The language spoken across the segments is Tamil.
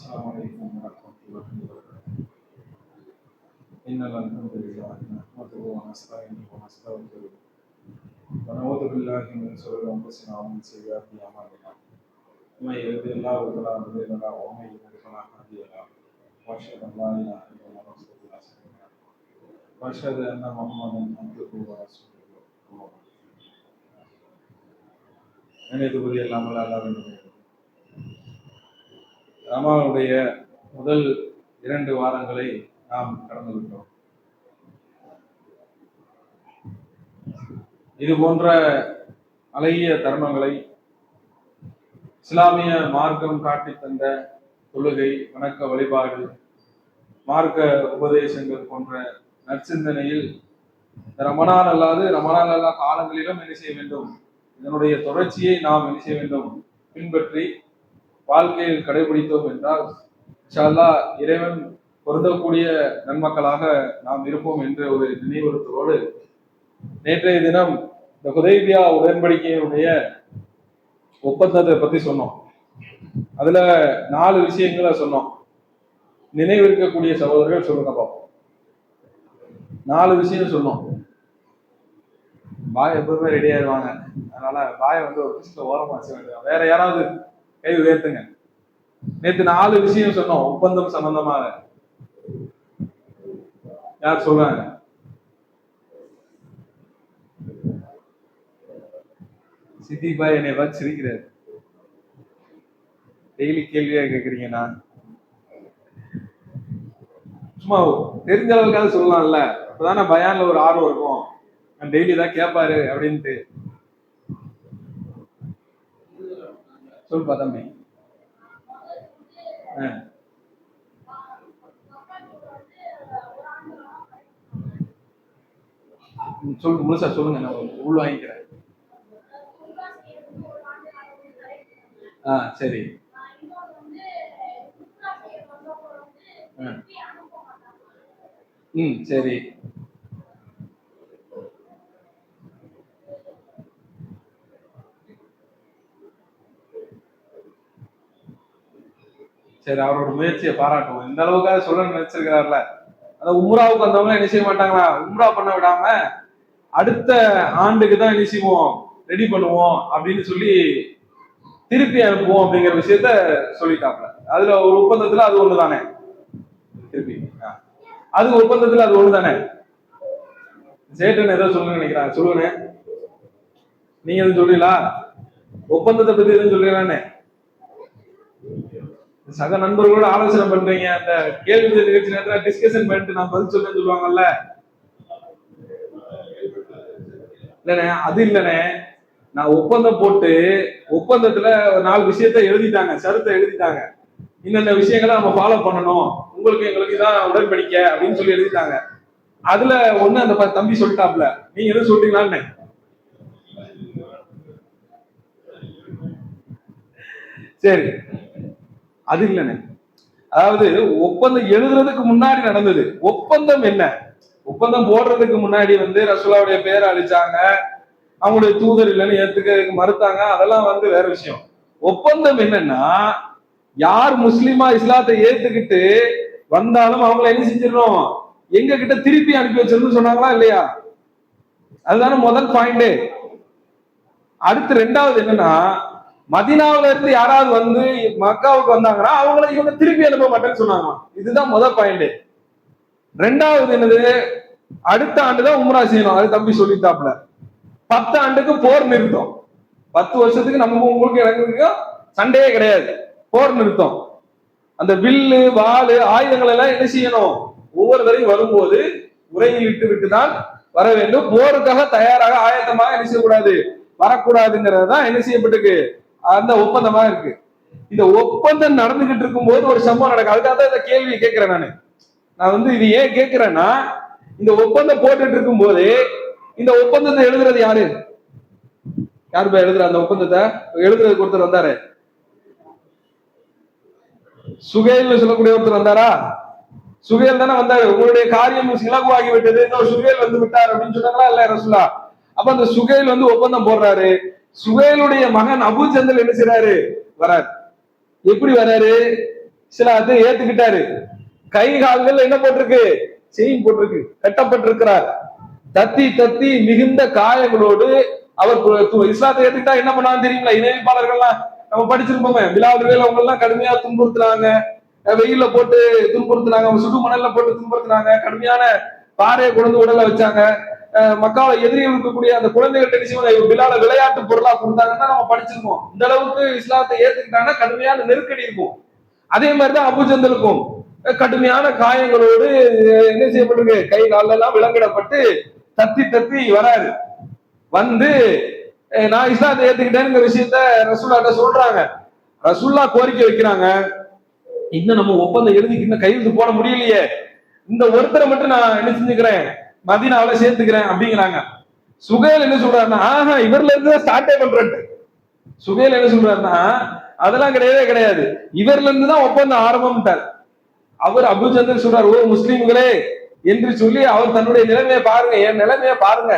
السلام عليكم ورحمة الله وبركاته. إن الحمد لله نحمده ونستعينه ونستغفره ونعوذ بالله من شرور أنفسنا ومن سيئات أعمالنا. من يهده الله فلا مضل له ومن يضلل فلا هادي له. وأشهد أن لا إله إلا الله وحده لا شريك له وأشهد أن محمدا عبده ورسوله. நினைத்துபதி இல்லாமல் அல்லாஹ்வின் ரமலானுடைய முதல் 2 வாரங்களை நாம் கடந்து விட்டோம். இது போன்ற அழகிய தருணங்களை இஸ்லாமிய மார்க்கம் காட்டி தந்த தொழுகை, வணக்க வழிபாடு, மார்க்க உபதேசங்கள் போன்ற நற்சிந்தனையில் ரமலான் அல்லா காலங்களிலும் என்ன செய்ய வேண்டும், இதனுடைய தொடர்ச்சியை நாம் என்ன செய்ய வேண்டும், பின்பற்றி வாழ்க்கையில் கடைபிடித்தோம் என்றால் இன்ஷா அல்லாஹ் இறைவன் பொருந்தக்கூடிய நன்மக்களாக நாம் இருப்போம் என்ற ஒரு நினைவுறுத்தலோடு நேற்றைய தினம் இந்த ஹுதைபியா உடன்படிக்கையினுடைய ஒப்பந்தத்தை பத்தி சொன்னோம். அதுல 4 விஷயங்களை சொன்னோம். நினைவிருக்கக்கூடிய சகோதரர்கள் சொல்லுங்க பார்ப்போம். 4 விஷயம் சொன்னோம். பாய் எப்பவுமே ரெடி ஆயிடுவாங்க, அதனால பாயை ஒரு விஷயத்த ஓரமா வச்ச வேண்டியது. வேற யாராவது கை உயர்த்துங்க. நேற்று 4 விஷயம் சொன்னோம் ஒப்பந்தம் சம்பந்தமாக. யார் சொல்றாங்க? சித்தி பாய் என்னை பார்த்து சிரிக்கிறாரு. டெய்லி கேள்வியா கேக்குறீங்கன்னா சும்மா தெரிஞ்ச அளவுக்காவது சொல்லலாம்ல, அப்பதானே பயான்ல ஒரு ஆர்வம் இருக்கும். நான் டெய்லி தான் கேட்பாரு அப்படின்ட்டு. சொல்பா தம்பி. சொல்லுங்க, முழுசா சொல்லுங்க, நான் உள் வாங்கிக்கிறேன். சரி. சரி. சரி, அவரோட முயற்சியை பாராட்டுவோம். இந்த அளவுக்காக சொல்ல நினைச்சிருக்கிறார்ல. அத உம்ராவுக்கு வந்தவங்க என்ன செய்ய மாட்டாங்களா, உம்ரா பண்ண விடாம அடுத்த ஆண்டுக்கு தான் என்ன செய்வோம், ரெடி பண்ணுவோம் அப்படின்னு சொல்லி திருப்பி அனுப்புவோம் அப்படிங்கிற விஷயத்த சொல்லிட்டாப்ல. அதுல ஒரு ஒப்பந்தத்துல அது ஒண்ணுதானே, திருப்பி அது ஒப்பந்தத்துல அது ஒண்ணுதானே. சேட்டன் ஏதோ சொல்லுங்க நினைக்கிறாங்க, சொல்லுங்க. நீங்க எதுவும் சொல்றீங்களா? ஒப்பந்தத்தை பத்தி எதுவும் சொல்றீங்களானே? சக நண்பர்களோட ஆலோசனை பண்றீங்க, அந்த கேள்வி நிகழ்ச்சி நேரத்தில் டிஸ்கஷன் பண்ணிட்டு நான் பதில் சொல்றேன்னு சொல்லுவாங்கல்ல. இல்லண்ணே, அது இல்லண்ணே. நான் ஒப்பந்தம் போட்டு ஒப்பந்தத்துல 4 விஷயத்த எழுதிட்டாங்க, சருத்தை எழுதிட்டாங்க. இந்த விஷயங்களை நம்ம ஃபாலோ பண்ணணும், உங்களுக்கு எங்களுக்கு இதான் உடன்படிக்கை அப்படின்னு சொல்லி எழுதிட்டாங்க. அதுல ஒண்ணு அந்த தம்பி சொல்லிட்டாப்ல, நீங்க எதுவும் சொல்றீங்களான்னு. சரி, அது இல்லைன்னு. அதாவது ஒப்பந்தம் எழுதுறதுக்கு முன்னாடி நடந்தது. ஒப்பந்தம் என்ன? ஒப்பந்தம் போடுறதுக்கு முன்னாடி ரசூலுல்லாஹ்வுடைய பேரை அழிச்சாங்க, அவங்களுடைய தூதர் இல்லைன்னு ஏத்துக்க மறுத்தாங்க, அதெல்லாம் வேற விஷயம். ஒப்பந்தம் என்னன்னா, யார் முஸ்லிமா இஸ்லாத்தை ஏத்துக்கிட்டு வந்தாலும் அவங்களை என்ன செஞ்சிடணும், எங்க கிட்ட திருப்பி அனுப்பி வச்சிருந்து சொன்னாங்களா இல்லையா? அதுதானே முதல் பாயிண்ட். அடுத்து 2வது என்னன்னா, மதீனாவுல இருந்து யாராவது மக்காவுக்கு வந்தாங்கன்னா அவங்கள இவங்க திருப்பி அனுப்ப மாட்டேன்னு சொன்னாங்க. இதுதான் முதல் பாயிண்ட். 2வது என்னது, அடுத்த ஆண்டுதான் உம்ரா செய்யணும். அது தம்பி சொல்லிட்டாப்ல. 10 ஆண்டுக்கு போர் நிறுத்தம். 10 வருஷத்துக்கு நம்ம உங்களுக்கு எனக்கு சண்டையே கிடையாது, போர் நிறுத்தம். அந்த வில்லு, வாளு, ஆயுதங்கள் எல்லாம் என்ன செய்யணும், ஒவ்வொரு தரையும் வரும்போது உரையில் விட்டு தான் வர வேண்டும். போருக்காக தயாராக ஆயத்தமாக என்ன செய்யக்கூடாது, வரக்கூடாதுங்கிறது தான் என்ன செய்யப்பட்டிருக்கு, அந்த ஒப்பந்தமா இருக்கு. இந்த ஒப்பந்தம் நடந்துகிட்டு இருக்கும் போது ஒரு சம்பவம் நடக்கும். அதுக்காக தான் இந்த கேள்வி கேட்கிறேன். நான் இது ஏன் கேட்கிறேன்னா, இந்த ஒப்பந்தம் போட்டுட்டு இருக்கும் போது இந்த ஒப்பந்தத்தை எழுதுறது யாரு? யாருப்பா எழுதுற? அந்த ஒப்பந்தத்தை எழுதுறதுக்கு ஒருத்தர் வந்தாரு, சுகேல் சொல்லக்கூடிய ஒருத்தர் வந்தாரா? சுகேல் தானே வந்தாரு. உங்களுடைய காரியம் இலகுவாகி விட்டது, சுகேல் விட்டார் அப்படின்னு சொன்னாங்களா இல்ல ரசூலா? அப்ப அந்த சுகேல் ஒப்பந்தம் போடுறாரு. சுகேலுடைய மகன் அபூ ஜந்தல் என்ன செய்றாரு, வராரு. எப்படி வராரு? இஸ்லாத்தை ஏத்துக்கிட்டாரு. கை கால்கள் என்ன போட்டிருக்கு? செயின் போட்டிருக்கு, கட்டப்பட்டிருக்கிறார். தத்தி தத்தி மிகுந்த காயங்களோடு அவர் இஸ்லாத்தை ஏத்துக்கிட்டா என்ன பண்ணான்னு தெரியுங்களா? இணைப்பாளர்கள்லாம் நம்ம படிச்சிருப்போமே, விழாவில் அவங்க எல்லாம் கடுமையா துன்புறுத்துறாங்க, வெயில போட்டு துன்புறுத்துனாங்க, சுடு மணல்ல போட்டு துன்புறுத்துனாங்க, கடுமையான பாறையை கொண்டு உடல வச்சாங்க. மக்களை எதிரிகள் இருக்கக்கூடிய அந்த குழந்தைகள் பிலால விளையாட்டு பொருளா கொடுத்தாங்கன்னா நம்ம படிச்சிருக்கோம். இந்த அளவுக்கு இஸ்லாத்தை ஏத்துக்கிட்டாங்கன்னா கடுமையான நெருக்கடி இருக்கும். அதே மாதிரிதான் அபூஜந்தலுக்கும் கடுமையான காயங்களோடு என்ன செய்யப்பட்டிருக்கு? கை கால எல்லாம் விலங்கிடப்பட்டு தத்தி தத்தி வராரு. வந்து நான் இஸ்லாத்தை ஏத்துக்கிட்டேங்கிற விஷயத்த ரசூல்லாட்ட சொல்றாங்க. ரசூல்லா கோரிக்கை வைக்கிறாங்க, இன்னும் நம்ம ஒப்பந்தம் எழுதிக்கு இன்னும் கையெழுத்து போட முடியலையே, இந்த ஒருத்தரை மட்டும் நான் என்ன செஞ்சுக்கிறேன், மதீனாவுல சேர்த்துக்கிறேன் அப்படிங்கிறாங்க. சுகைல் என்ன சொல்றாருன்னா, இவர்ல இருந்து ஸ்டார்டே பண்றேன். சுகைல் என்ன சொல்றாருன்னா, அதெல்லாம் கிடையவே கிடையாது, இவர்ல இருந்து தான் ஒப்பந்தம் ஆரம்பம்ட்டார். அவர் அபூஜந்தல் சொல்றாரு, ஓ முஸ்லீம்களே என்று சொல்லி அவர் தன்னுடைய நிலைமையை பாருங்க, என் நிலைமையை பாருங்க,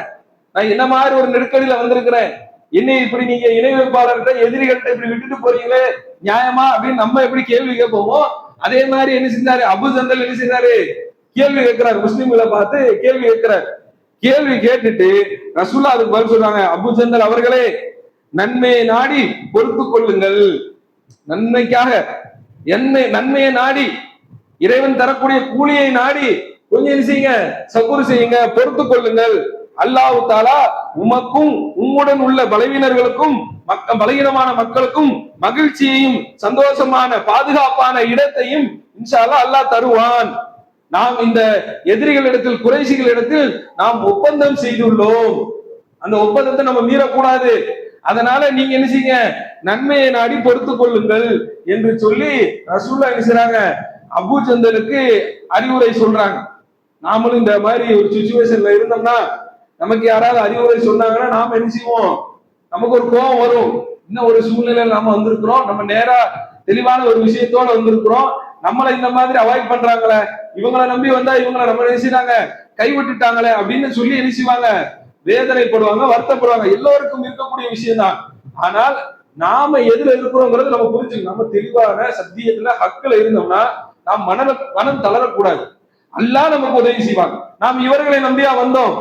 நான் என்ன மாதிரி ஒரு நெருக்கடியில வந்திருக்கிறேன், என்னை இப்படி நீங்க இணை வைப்பாளர்கிட்ட எதிரிகள்கிட்ட இப்படி விட்டுட்டு போறீங்களே நியாயமா அப்படின்னு நம்ம எப்படி கேள்வி கேட்போமோ அதே மாதிரி என்ன செஞ்சாரு அபூஜந்தல், என்ன செஞ்சாரு, கேள்வி கேட்கிறார். முஸ்லிம்களை பார்த்து கேள்வி கேட்கிறார். கேள்வி கேட்டுட்டு ரசூல்லா அதுக்கு பதில் சொல்றாங்க, அபூஜந்தல் அவர்களே, நன்மையை நாடி பொறுத்து கொள்ளுங்கள், நன்மைக்காக நன்மையை நாடி இறைவன் தரக்கூடிய கூலியை நாடி கொஞ்சம் செய்யுங்க, சபூர் செய்யுங்க, பொறுத்து கொள்ளுங்கள். அல்லாஹ் தஆலா உமக்கும் உம்முடன் உள்ள பலவீனர்களுக்கும் பலவீனமான மக்களுக்கும் மகிழ்ச்சியையும் சந்தோஷமான பாதுகாப்பான இடத்தையும் இன்ஷா அல்லாஹ் அல்லாஹ் தருவான். நாம் இந்த எதிரிகளிடத்தில் குறைஷிகளிடத்தில் நாம் ஒப்பந்தம் செய்துள்ளோம், அந்த ஒப்பந்தத்தை நம்ம மீறக்கூடாது, அதனால நீங்க என்ன செய்யுங்க, நன்மையை நாடி பொறுத்து கொள்ளுங்கள் என்று சொல்லி ரசூல்லா என்ன செய்றாங்க, அபூஜந்தலுக்கு அறிவுரை சொல்றாங்க. நாமளும் இந்த மாதிரி ஒரு சிச்சுவேஷன்ல இருந்தோம்னா நமக்கு யாராவது அறிவுரை சொன்னாங்கன்னா நாம என்ன செய்வோம், நமக்கு ஒரு கோபம் வரும். இன்னும் ஒரு சூழ்நிலையில நாம வந்திருக்கிறோம், நம்ம நேரா தெளிவான ஒரு விஷயத்தோட வந்திருக்கிறோம், நம்மளை இந்த மாதிரி அவாய்ட் பண்றாங்களே, இவங்களை நம்பி வந்தா இவங்களை நம்ம நினைச்சாங்க கைவிட்டுட்டாங்களே அப்படின்னு சொல்லி என்ன செய்வாங்க, வேதனைப்படுவாங்க, வருத்தப்படுவாங்க. எல்லோருக்கும் இருக்கக்கூடிய விஷயம் தான். ஆனால் நாம எதுல இருக்கிறோங்கிறது நம்ம புரிஞ்சுக்கணும். நம்ம தெளிவான சத்தியத்துல ஹக்குல இருந்தோம்னா நாம் மனம் தளரக்கூடாது. அல்லாஹ் நமக்கு உதவி செய்வாங்க. நாம் இவர்களை நம்பியா வந்தோம்,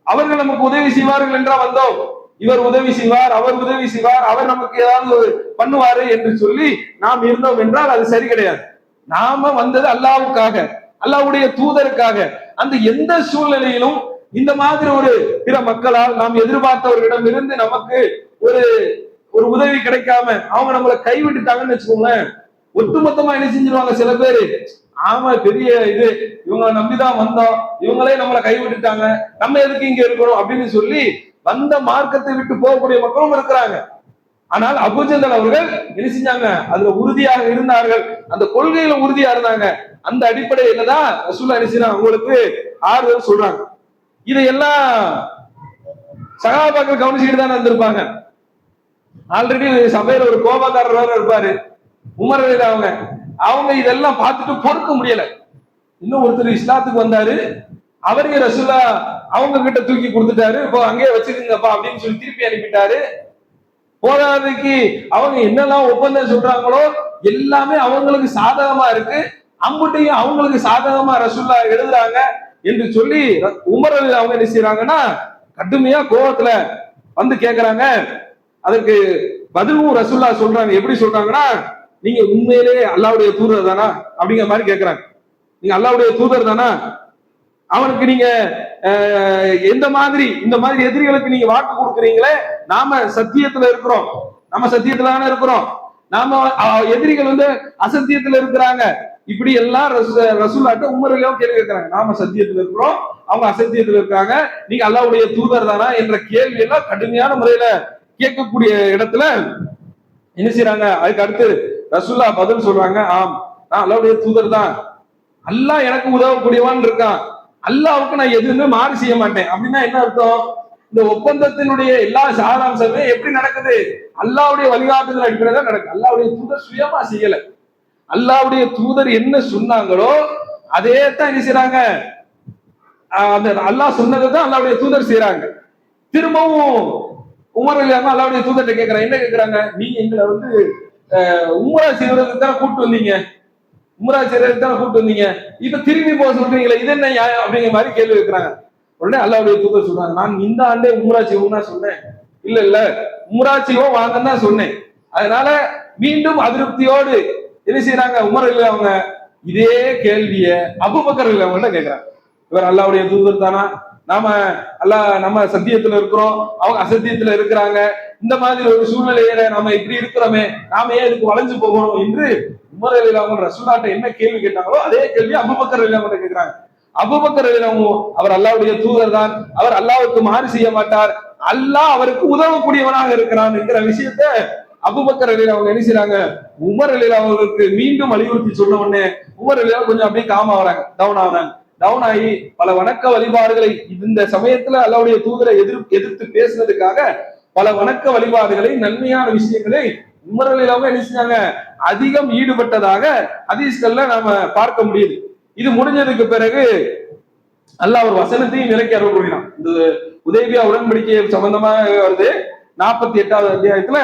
அவர்கள் நமக்கு உதவி செய்வார்கள் என்றா வந்தோம், இவர் உதவி செய்வார், அவர் உதவி செய்வார், அவர் நமக்கு ஏதாவது பண்ணுவாரு என்று சொல்லி நாம் இருந்தோம் என்றால் அது சரி கிடையாது. நாம வந்தது அல்லாஹ்வுக்காக, அல்லாஹ்வுடைய தூதருக்காக. அந்த எந்த சூழ்நிலையிலும் இந்த மாதிரி ஒரு பிற மக்களால் நாம் எதிர்பார்த்தவர்களிடம் இருந்து நமக்கு ஒரு ஒரு உதவி கிடைக்காம அவங்க நம்மளை கைவிட்டுட்டாங்கன்னு வச்சுக்கோங்களேன், ஒட்டுமொத்தமா என்ன செஞ்சிருவாங்க சில பேரு, ஆமா பெரிய இது, இவங்களை நம்பிதான் வந்தோம், இவங்களே நம்மளை கைவிட்டுட்டாங்க, நம்ம எதுக்கு இங்க இருக்கணும் அப்படின்னு சொல்லி வந்த மார்க்கத்தை விட்டு போகக்கூடிய மக்களும் இருக்கிறாங்க. ஆனால் அபூஜந்தல் அவர்கள் என்ன செஞ்சாங்க, அதுல உறுதியாக இருந்தார்கள், அந்த கொள்கையில உறுதியா இருந்தாங்க. அந்த அடிப்படையில தான் ரசூலுல்லாஹி அலைஹி வஸல்லம் அவங்களுக்கு ஆறுதல் சொல்றாங்க. இதையெல்லாம் சகாபாக்கள் கவனிச்சுக்கிட்டு தான் வந்திருப்பாங்க. ஆல்ரெடி சபையில ஒரு கோபக்காரர் இருப்பாரு, உமர் அவங்க அவங்க இதெல்லாம் பார்த்துட்டு பொறுக்க முடியல. இன்னும் ஒருத்தர் இஸ்லாத்துக்கு வந்தாரு, அவருக்கு ரசூலா அவங்க கிட்ட தூக்கி கொடுத்துட்டாரு, இப்போ அங்கேயே வச்சுக்கோங்கப்பா அப்படின்னு சொல்லி திருப்பி அனுப்பிட்டாரு. போதாதைக்கு அவங்க என்னெல்லாம் ஒப்பந்தம் சொல்றாங்களோ எல்லாமே அவங்களுக்கு சாதகமா இருக்கு, அம்புட்டையும் அவங்களுக்கு சாதகமா ரசூல்லா எழுதுறாங்க என்று சொல்லி உமர் அவங்க என்ன செய்யறாங்கன்னா கடுமையா கோபத்துல வந்து கேக்குறாங்க. அதற்கு பதிலும் ரசூல்லா சொல்றாங்க. எப்படி சொல்றாங்கன்னா, நீங்க உண்மையிலேயே அல்லாஹ்வுடைய தூதர் தானா அப்படிங்கிற மாதிரி கேட்கிறாங்க. நீங்க அல்லாஹ்வுடைய தூதர் தானா, அவனுக்கு நீங்க எந்த மாதிரி இந்த மாதிரி எதிரிகளுக்கு நீங்க வாக்கு கொடுக்குறீங்களே, நாம சத்தியத்துல இருக்கிறோம், நம்ம சத்தியத்துல தானே இருக்கிறோம், நாம எதிரிகள் வந்து அசத்தியத்துல இருக்கிறாங்க, இப்படி எல்லாம் ரசூலாட்ட உமரிலும் கேள்வி கேட்கிறாங்க. நாம சத்தியத்துல இருக்கிறோம், அவங்க அசத்தியத்துல இருக்காங்க, நீங்க அல்லாஹ்வுடைய தூதர் தானா என்ற கேள்வி எல்லாம் கடுமையான முறையில கேட்கக்கூடிய இடத்துல என்ன செய்யறாங்க, அதுக்கு அடுத்து ரசூல்லா பதில் சொல்றாங்க, ஆம் நான் அல்லாஹ்வுடைய தூதர் தான், அல்லாஹ் எனக்கு உதவக்கூடியவான் இருக்கான், அல்லாஹ்வுக்கு நான் எதுவுமே மாறு செய்ய மாட்டேன். அப்படின்னா என்ன அர்த்தம், இந்த ஒப்பந்தத்தினுடைய எல்லா சாராம்சமே எப்படி நடக்குது, அல்லாஹ்வுடைய வழிகாட்டுதல் அடிப்படையில் நடக்குது. அல்லாஹ்வுடைய தூதர் சுயமா செய்யல, அல்லாஹ்வுடைய தூதர் என்ன சொன்னாங்களோ அதே தான் என்ன செய்யறாங்க, அந்த அல்லாஹ் சொன்னதை தான் அல்லாஹ்வுடைய தூதர் செய்யறாங்க. திரும்பவும் உமர் இல்லாம அல்லாஹ்வுடைய தூதர்கிட்ட கேட்கறாங்க, என்ன கேட்கறாங்க, நீங்க எங்களை வந்து உம்ரா செய்வதற்கு தான் கூப்பிட்டு வந்தீங்க, உம்ரா செய்யறதுக்கு தானே கூப்பிட்டு வந்தீங்க, இப்ப திரும்பி போக சொல்றீங்களே, இது என்ன நியாயம் அப்படிங்கிற மாதிரி கேள்வி வைக்கிறாங்க. உடனே அல்லாஹ்வுடைய தூதர் சொல்றாங்க, நான் இந்த ஆண்டே உம்ரா செய்வோம் தான் சொன்னேன். இல்ல இல்ல, உம்ரா செய்வோம் வாங்கன்னு தான் சொன்னேன். அதனால மீண்டும் அதிருப்தியோடு என்ன செய்யறாங்க, உமர் அவங்க இதே கேள்விய அபூபக்கர் அவங்கள்ட்ட கேட்கிறாங்க. இவர் அல்லாஹ்வுடைய தூதர் தானா, நாம நம்ம சத்தியத்துல இருக்கிறோம், அவங்க அசத்தியத்துல இருக்கிறாங்க, இந்த மாதிரி ஒரு சூழ்நிலையில நாம இப்படி இருக்கிறோமே, நாம ஏன் இதுக்கு வளைஞ்சு போகணும் என்று உமர் அவங்க ரசூலுல்லாஹ்ட்ட என்ன கேள்வி கேட்டாங்களோ அதே கேள்வி அபூபக்கர் அவங்க கேட்கிறாங்க. அபூபக்கர் அவர் அல்லாஹ்வுடைய தூதர் தான், அவர் அல்லாஹ்வுக்கு மாறு செய்ய மாட்டார், அல்லாஹ் அவருக்கு உதவக்கூடியவனாக இருக்கிறான் என்கிற விஷயத்த அபூபக்கர் அவங்க என்ன செய்றாங்க, உமர் அவர்களுக்கு மீண்டும் வலியுறுத்தி சொன்ன உடனே உமர் கொஞ்சம் அப்படியே காமா வராங்க, டவுன் ஆகுறாங்க. டவுன் ஆகி பல வணக்க வழிபாடுகளை இந்த சமயத்துல அல்லாஹ்வுடைய தூதரை எதிர்த்து பேசுனதுக்காக பல வணக்க வழிபாடுகளை, நன்மையான விஷயங்களை உமர் என்ன செஞ்சாங்க, அதிகம் ஈடுபட்டதாக ஹதீஸ்கள்ல நாம பார்க்க முடியுது. இது முடிஞ்சதுக்கு பிறகு அல்லாஹ் ஒரு வசனத்தையும் நிலைக்கு அருள் புரிகிறான். இந்த உதைபியா உடன்படிக்கை சம்பந்தமாக வருது. 48வது அத்தியாயத்துல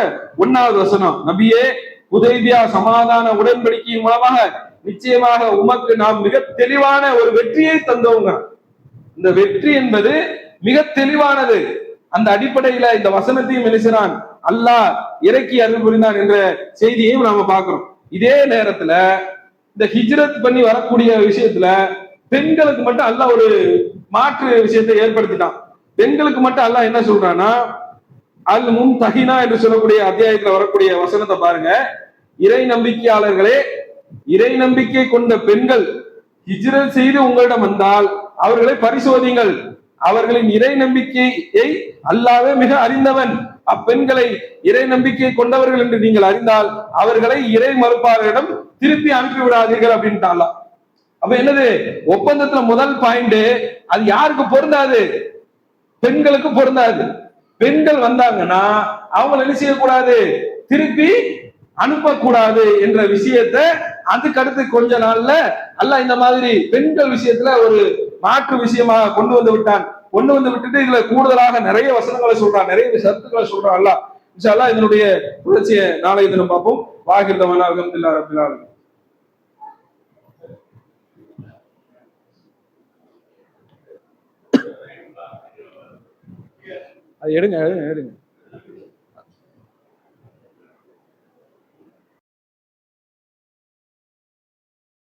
1வது வசனம், நபியே, உதைபியா சமாதான உடன்படிக்கையின் மூலமாக நிச்சயமாக உமக்கு நாம் மிக தெளிவான ஒரு வெற்றியை தந்தோங்க. இந்த வெற்றி என்பது மிக தெளிவானது. அந்த அடிப்படையில இந்த வசனத்தையும் நினைச்சான் அல்லாஹ் இறக்கி அருள் புரிந்தான் என்ற செய்தியையும் நாம பார்க்கிறோம். இதே நேரத்துல இந்த ஹிஜ்ரத் பண்ணி வரக்கூடிய விஷயத்துல பெண்களுக்கு மட்டும் அல்லாஹ் ஒரு மாற்று விஷயத்தை ஏற்படுத்திட்டான். பெண்களுக்கு மட்டும் அல்லாஹ் என்ன சொல்றான்னா, அல் முன் தஹினா என்று சொல்லக்கூடிய அத்தியாயத்துல வரக்கூடிய வசனத்தை பாருங்க. இறை நம்பிக்கையாளர்களே, இறை நம்பிக்கை கொண்ட பெண்கள் ஹிஜ்ரத் செய்து உங்களிடம் வந்தால் அவர்களை பரிசோதிங்கள், அவர்களின் இறை நம்பிக்கையை அல்லாஹ்வே மிக அறிந்தவன். அப்பெண்களை இறை நம்பிக்கை கொண்டவர்கள் என்று நீங்கள் அறிந்தால் அவர்களை இறை மறுப்பாளரிடம் திருப்பி அனுப்பி விடாதீர்கள் அப்படின்ட்டாங்க. அப்ப என்னது, ஒப்பந்தத்துல முதல் பாயிண்ட், அது யாருக்கு பொருந்தாது, பெண்களுக்கு பொருந்தாது. பெண்கள் வந்தாங்கன்னா அவங்க என்ன செய்யக்கூடாது, திருப்பி அனுப்பக்கூடாது என்ற விஷயத்த அதுக்கு அடுத்து கொஞ்ச நாள்ல அல்லாஹ் இந்த மாதிரி பெண்கள் விஷயத்துல ஒரு மாற்று விஷயமாக கொண்டு வந்து விட்டான். கொண்டு வந்து விட்டுட்டு இதுல கூடுதலாக நிறைய வசனங்களை சொல்றான், நிறைய சத்துக்களை சொல்றான் அல்லாஹ். இன்ஷா அல்லாஹ் இதனுடைய தொடர்ச்சியை நாளைய தினம் பார்ப்போம். வாகிர்தவானா அல்ஹம்துலில்லாஹி ரப்பில் ஆலமீன். அது எடுங்க எடுங்க எடுங்க.